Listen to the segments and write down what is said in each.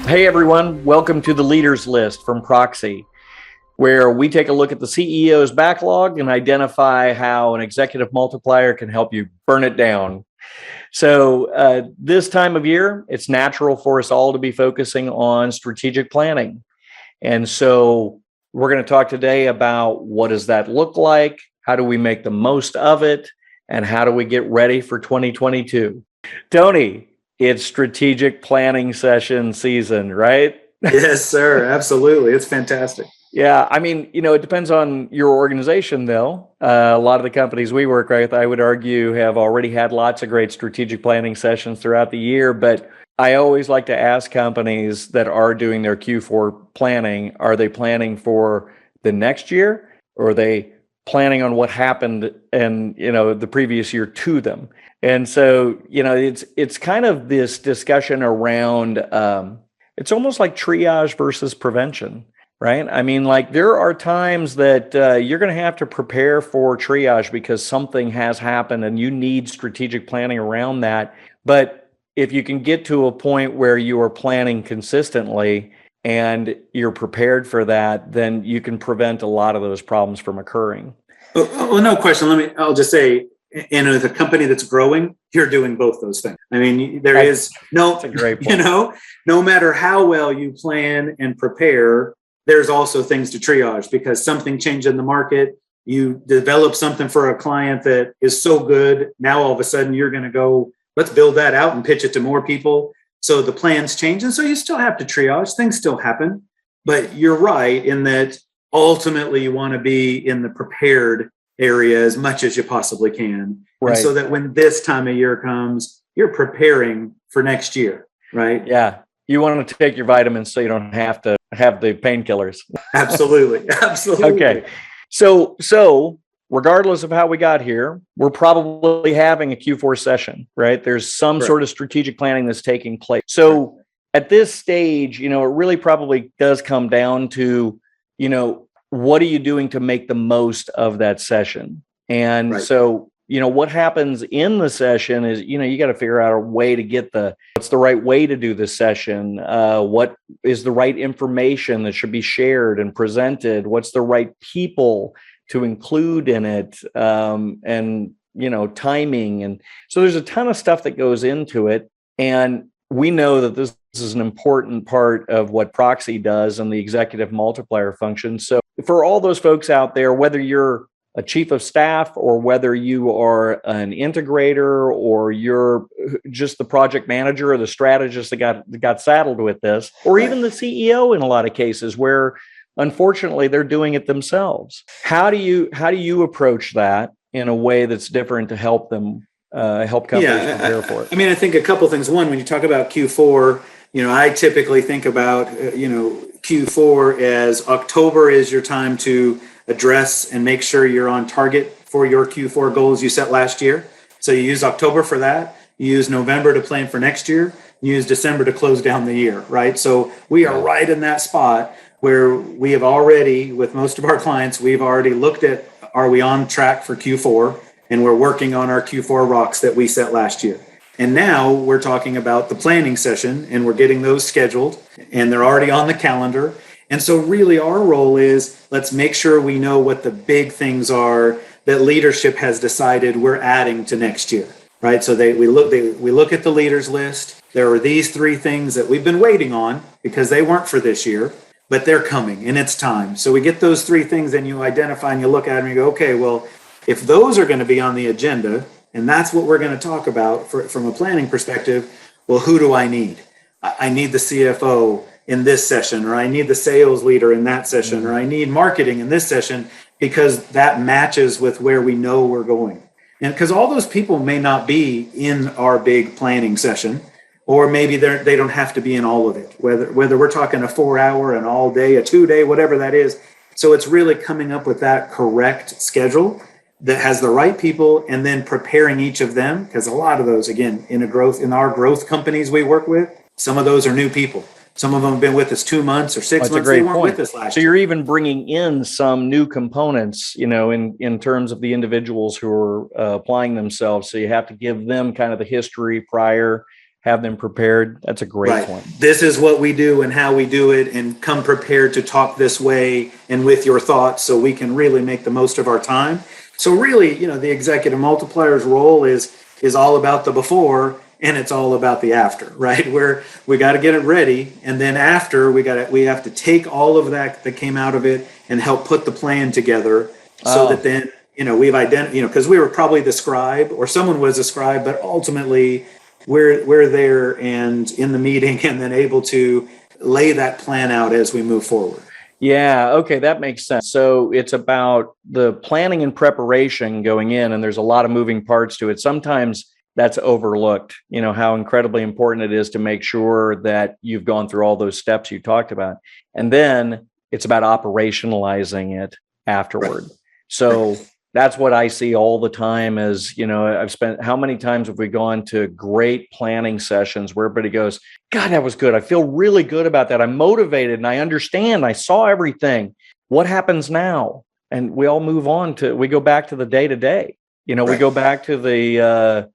Hey everyone, welcome to the Leaders List from Proxxy, where we take a look at the CEO's backlog and identify how an executive multiplier can help you burn it down. So this time of year, it's natural for us all to be focusing on strategic planning. And so we're going to talk today about what does that look like? How do we make the most of it? And how do we get ready for 2022? Tony, it's strategic planning session season, right? Yes, sir. Absolutely. It's fantastic. Yeah, I mean, it depends on your organization, though. A lot of the companies we work with, I would argue, have already had lots of great strategic planning sessions throughout the year. But I always like to ask companies that are doing their Q4 planning, are they planning for the next year, or are they planning on what happened and the previous year to them? And so, it's kind of this discussion around it's almost like triage versus prevention, right? I mean, like there are times that you're going to have to prepare for triage because something has happened and you need strategic planning around that. But if you can get to a point where you are planning consistently and you're prepared for that, then you can prevent a lot of those problems from occurring. Well, no question. I'll just say, and with a company that's growing, you're doing both those things. I mean, there is no, no matter how well you plan and prepare, there's also things to triage because something changed in the market. You develop something for a client that is so good. Now, all of a sudden, you're going to go, let's build that out and pitch it to more people. So the plans change. And so you still have to triage. Things still happen. But you're right in that ultimately you want to be in the prepared area as much as you possibly can. Right. And so that when this time of year comes, you're preparing for next year, right? Yeah. You want to take your vitamins so you don't have to have the painkillers. Absolutely. Absolutely. Okay. So regardless of how we got here, we're probably having a Q4 session, right? There's some sort of strategic planning that's taking place. So at this stage, it really probably does come down to, what are you doing to make the most of that session? And so, what happens in the session is, you got to figure out a way to get what's the right way to do the session? What is the right information that should be shared and presented? What's the right people to include in it? And, timing. And so there's a ton of stuff that goes into it. And we know that this is an important part of what Proxxy does and the executive multiplier function. So for all those folks out there, whether you're a chief of staff or whether you are an integrator or you're just the project manager or the strategist that got saddled with this, or even the CEO in a lot of cases where unfortunately they're doing it themselves. How do you approach that in a way that's different to help them help companies prepare for it? I mean, I think a couple things. One, when you talk about Q4, I typically think about, Q4 as October is your time to address and make sure you're on target for your Q4 goals you set last year. So you use October for that. You use November to plan for next year. You use December to close down the year, right? So we are right in that spot where we have already, with most of our clients, we've already looked at, are we on track for Q4? And we're working on our Q4 rocks that we set last year. And now we're talking about the planning session and we're getting those scheduled and they're already on the calendar. And so really our role is let's make sure we know what the big things are that leadership has decided we're adding to next year, right? So we look at the leaders list. There are these three things that we've been waiting on because they weren't for this year, but they're coming and it's time. So we get those three things and you identify and you look at them and you go, okay, well, if those are going to be on the agenda, and that's what we're going to talk about from a planning perspective, well, who do I need? I need the CFO in this session, or I need the sales leader in that session, or I need marketing in this session, because that matches with where we know we're going. And because all those people may not be in our big planning session, or maybe they don't have to be in all of it, whether we're talking a 4-hour, an all day, a 2-day, whatever that is. So it's really coming up with that correct schedule that has the right people and then preparing each of them. Because a lot of those, again, in our growth companies we work with, some of those are new people. Some of them have been with us 2 months or 6 months. They weren't with us last year. So you're even bringing in some new components, in terms of the individuals who are applying themselves. So you have to give them kind of the history prior, have them prepared. That's a great Right. point. This is what we do and how we do it, and come prepared to talk this way and with your thoughts so we can really make the most of our time. So really, the executive multiplier's role is all about the before, and it's all about the after, right? Where we got to get it ready, and then after we have to take all of that came out of it and help put the plan together so that then we've identified, because we were probably the scribe or someone was a scribe, but ultimately we're there and in the meeting and then able to lay that plan out as we move forward. Yeah. Okay. That makes sense. So it's about the planning and preparation going in, and there's a lot of moving parts to it. Sometimes that's overlooked, how incredibly important it is to make sure that you've gone through all those steps you talked about. And then it's about operationalizing it afterward. Right. So that's what I see all the time is, I've spent, how many times have we gone to great planning sessions where everybody goes, God, that was good. I feel really good about that. I'm motivated and I understand. I saw everything. What happens now? And we all move on we go back to the day to day. Right. We go back to the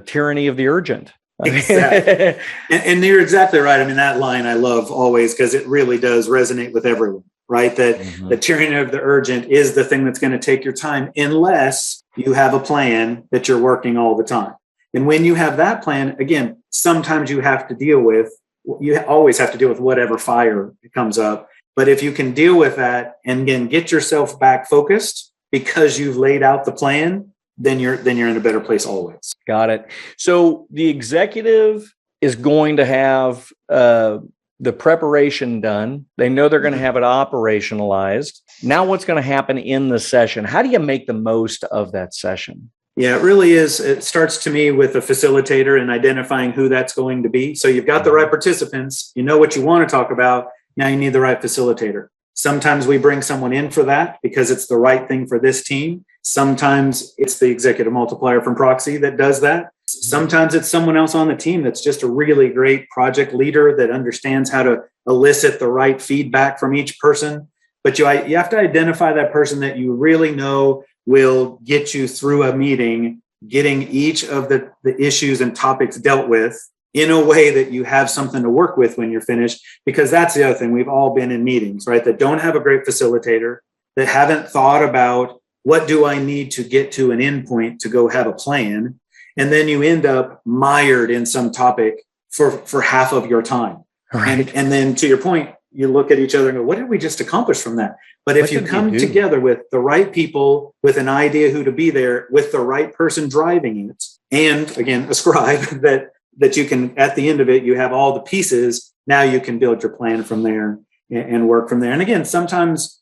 tyranny of the urgent. Exactly. and you're exactly right. I mean, that line I love always because it really does resonate with everyone, right? That the tyranny of the urgent is the thing that's going to take your time unless you have a plan that you're working all the time. And when you have that plan, again, sometimes you always have to deal with whatever fire comes up. But if you can deal with that and again, get yourself back focused because you've laid out the plan, then you're in a better place always. Got it. So the executive is going to have the preparation done. They know they're going to have it operationalized. Now what's going to happen in the session? How do you make the most of that session? Yeah, it really is. It starts to me with a facilitator and identifying who that's going to be. So you've got the right participants. You know what you want to talk about. Now you need the right facilitator. Sometimes we bring someone in for that because it's the right thing for this team. Sometimes it's the executive multiplier from Proxxy that does that. Sometimes it's someone else on the team that's just a really great project leader that understands how to elicit the right feedback from each person. But you have to identify that person that you really know will get you through a meeting, getting each of the issues and topics dealt with in a way that you have something to work with when you're finished. Because that's the other thing. We've all been in meetings, right, that don't have a great facilitator, that haven't thought about what do I need to get to an endpoint to go have a plan. And then you end up mired in some topic for half of your time. Right. And then to your point, you look at each other and go, what did we just accomplish from that? But if you come together with the right people, with an idea who to be there, with the right person driving it, and again, a scribe that you can, at the end of it, you have all the pieces. Now you can build your plan from there and work from there. And again, sometimes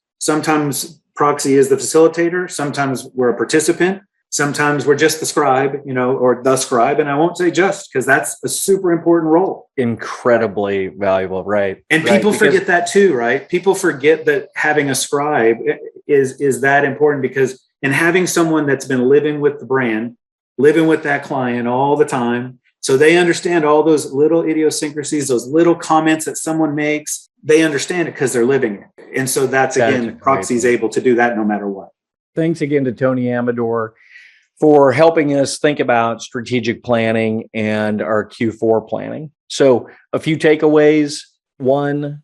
Proxxy is the facilitator. Sometimes we're a participant. Sometimes we're just the scribe, or the scribe. And I won't say just because that's a super important role. Incredibly valuable, right? And people forget that too, right? People forget that having a scribe is that important because in having someone that's been living with the brand, living with that client all the time, so they understand all those little idiosyncrasies, those little comments that someone makes, they understand it because they're living it. And so that's again, Proxxy is able to do that no matter what. Thanks again to Tony Amador for helping us think about strategic planning and our Q4 planning. So a few takeaways. One,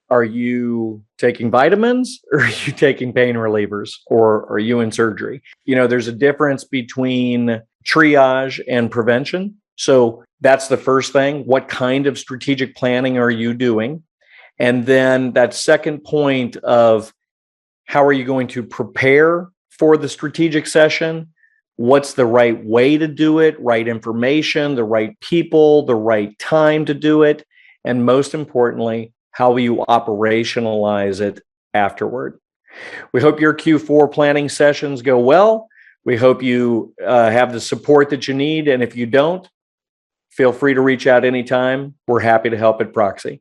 are you taking vitamins or are you taking pain relievers or are you in surgery? There's a difference between triage and prevention. So that's the first thing. What kind of strategic planning are you doing? And then that second point of how are you going to prepare for the strategic session? What's the right way to do it? Right information, the right people, the right time to do it. And most importantly, how will you operationalize it afterward? We hope your Q4 planning sessions go well. We hope you have the support that you need. And if you don't, feel free to reach out anytime. We're happy to help at Proxxy.